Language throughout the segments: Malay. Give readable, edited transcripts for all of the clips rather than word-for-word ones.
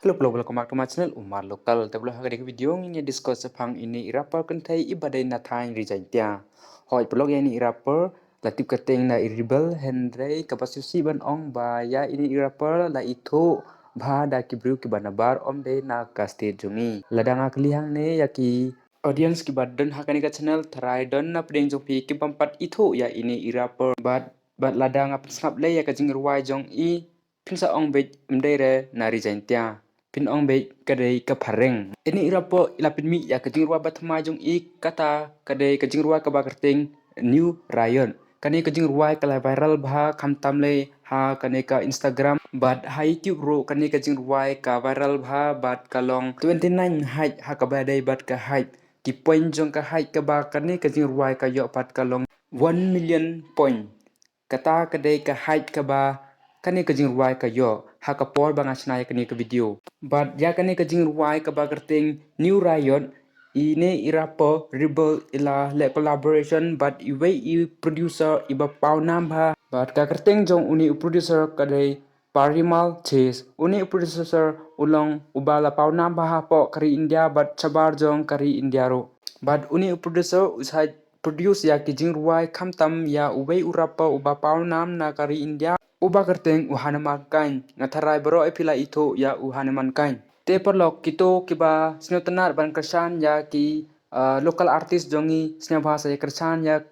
Hello, welcome back to my channel Umar Local. Tablo hari video ini discuss sepang ini rapper kentai ibadai natain rijaintia. Hoi blog ini rapper latip keteng na iribel Henry kapasusi ban ong ba ya ini rapper la itu ba da kibru kibanabar om de na kaste jungi. Ladang aklihang ne yaki audience kibadan hakani ka channel try don na pedeng jopi kibampat itu ya ini rapper but ladang ap snap le ya ka jingruai jong I pinsa ong be mdere na rijaintia. Pin ong be kadai ka pareng ini irapo ilapin mi ya kajingruwa batma jong I kata kadai kajingruwa ka bakarting new rayon kani kajingruwa ka viral bha khamtam le ha kani ka Instagram but ha YouTube ro kani kajingruwa ka viral bha bat kalong 29 height ha ka badai bat ka height ki point jong ka height ka ba kani kajingruwa ka yo pat kalong 1 million point kata kadai ka height ka ba kani kajing ruai ka yo hakapor bang asnaya kani ka video but ya kani kajing ruai ka bagerting new rayon ine irapo rebel ila le collaboration but iwe I producer iba paunam bha but ka kerting jong uni producer kadai parimal chase uni producer ulong ubala paunam bha po kari India but chabar jong kari India ro but uni producer usai produce ya kijing ruai khamtam ya uwe urapa uba paunam na kari India uba kerteng uhanaman kain ngatharai bro epila itu ya uhanaman kain te perlok kito kiba sinotenar ban kersan ya ki local artist jongi snya bahasa ya kersan ya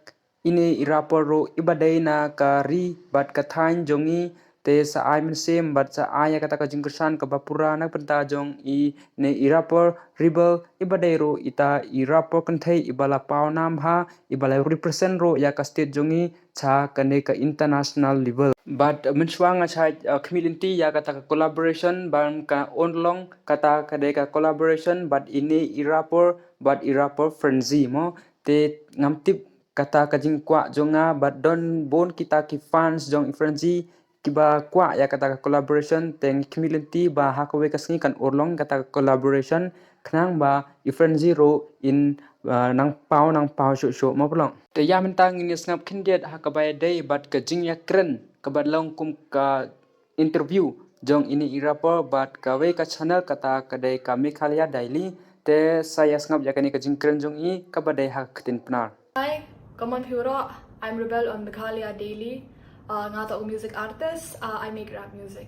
ini irapor ro ibadai na kari bat kathain jongi te sa ai men sem bat sa ai kata ka jingkersan ka bapura na penta jong I ne irapor rebel ibadai ro ita irapor kanthai ibala paunam ha ibala represent ro ya ka state jongi cha kane ka international level but mensuang achai community ya kata ka collaboration ban ka onlong kata kade ka collaboration but ini irapor frenzy mo te ngamtip kata kajing kwa jonga but don bon kita ki fans jong frenzy kiba kwa ya kata ka collaboration teng community ba hakawe kasngi kan orlong kata ka collaboration khnang ba frenzy ro in nang pau sho mo plong te ya mentang ini snap kindet hakabai day but ka jing ya kren kabadlong kum ka interview jong ini irapo but kawe ka channel kata kadai ka Meghalaya daily te saya snap yakani ka jing kren jong I kabadai hakatin pnar. Hi, Kaman Pura. I'm Rebel on Meghalaya Daily. Ngata music artist. I make rap music.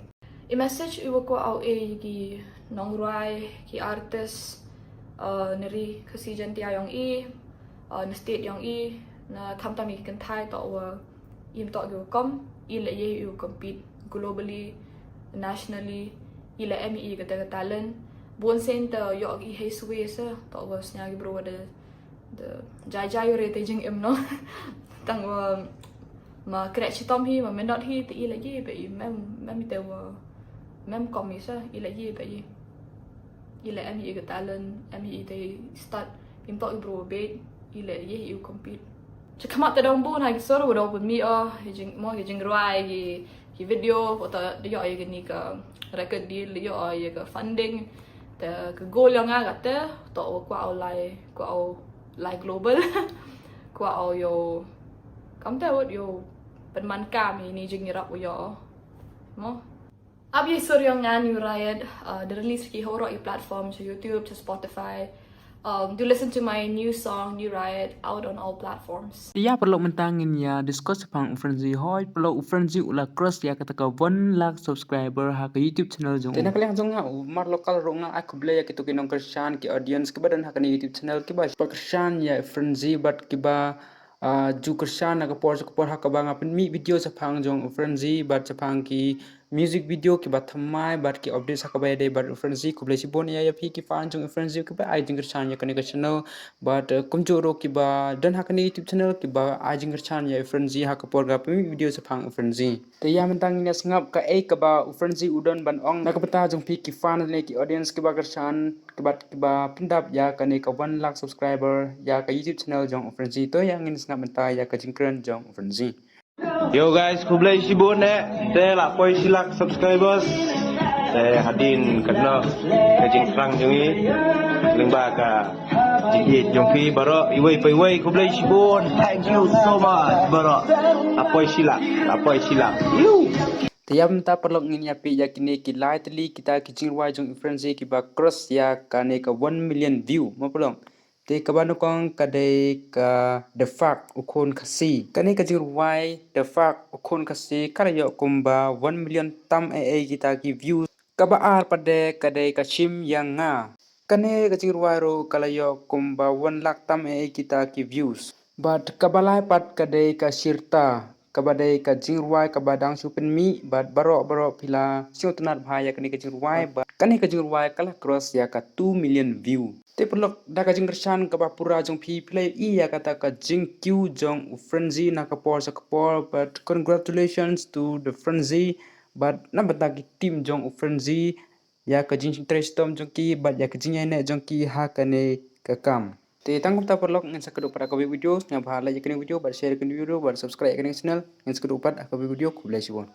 I message iwa ko au ki nongruai ki artist neri kasijan tia yong I na state yong I na kamtam I kan thai to wa im to yo kom I le ye you compete globally nationally I le mi ka talent bon center yo I hey suwe sa to wa snya gi bro the jai rete jing em no tang wa ma kret chitom hi ma menot hi ti I le ye be mem mi te wa mem komi sa I le ye be I le mi ka talent mi te start im to bro be I le ye you compete cakamat tadong bun hai soro do pun mi jing mo jing ruai ki video foto dia ai ni ka record deal dia ai ka funding te ka goal yang aga te to kwa au lai global kwa au yo kam te wot yo penman kam ni jing rap yo mo abi soro yang new riot the release ki horo I platform to YouTube to Spotify. Do listen to my new song, New Riot, out on all platforms. Ya perlu mentangin ya discuss pang frenzy hoi perlu frenzy ula cross ya kata ka 1 lakh subscriber ha ka YouTube channel jong. Tena kaliang jong nga Umar Local ro nga aku blaya kitu kinong kersan ki audience kibadan ha ka YouTube channel kiba kersan ya frenzy but kiba ju kersan na ka por ha ka bang apin mi video sa pang jong frenzy but sa pang ki music video ki bathamai but ki update sa kabay day but frenzy ko blesi bon ya phi ki fan jong frenzy ki ba ai jing kersan ya kani ka channel but kumjoro ki ba dan ha kani YouTube channel ki ba ai jing kersan ya frenzy ha ka por ga mi video sa pang frenzy te ya mentang ni sngap ka e ka ba frenzy udon ban ong na ka pata jong phi ki fan ne ki audience ki ba kersan ki ba pindap ya kani ka 1 lakh subscriber ya ka YouTube channel jong frenzy to yang in sngap menta ya ka jing kren jong frenzy. Yo guys, kublai sibun te la poi silak subscribers te hadin kena kajing frang jungi lengba ka jigit jongki baro iwei pei kublai sibun. Thank you so much baro. Apoi silak you Tiam ta perlok ngin ya pi yakini kilai teli kita kicing ruai jong influencer ki ba cross ya kane ka 1 million view mo pelong. Te ka banu kong kadai ka the fact ukon kasi. Kane ka jing ruai the fact ukon kasi kala yo kumba 1 million tam kita ki views. Ka ba ar pade kadai ka chim yang nga. Kane ka jing ruai ro kala yo kumba 1 lakh tam kita ki views. But kabalai pat kadai ka shirta kabadai ka jingruai kabadang supen mi bat baro pila sio tenat bahaya kani ka jingruai bat kani ka jingruai kala cross ya ka 2 million view te pelok da ka jingkersan ka pura jong pi play I ya kata ka jing q jong frenzy na ka por sa ka por but congratulations to the frenzy but na batagi team jong frenzy ya ka jing trestom jong ki bat ya ka jing ne jong ki ha kane ka kam te tangkum ta perlok ngan sakado pada ka video nya bahala ya kene video bar share kene video bar subscribe kene channel ngan sakado pat ka video ku bless you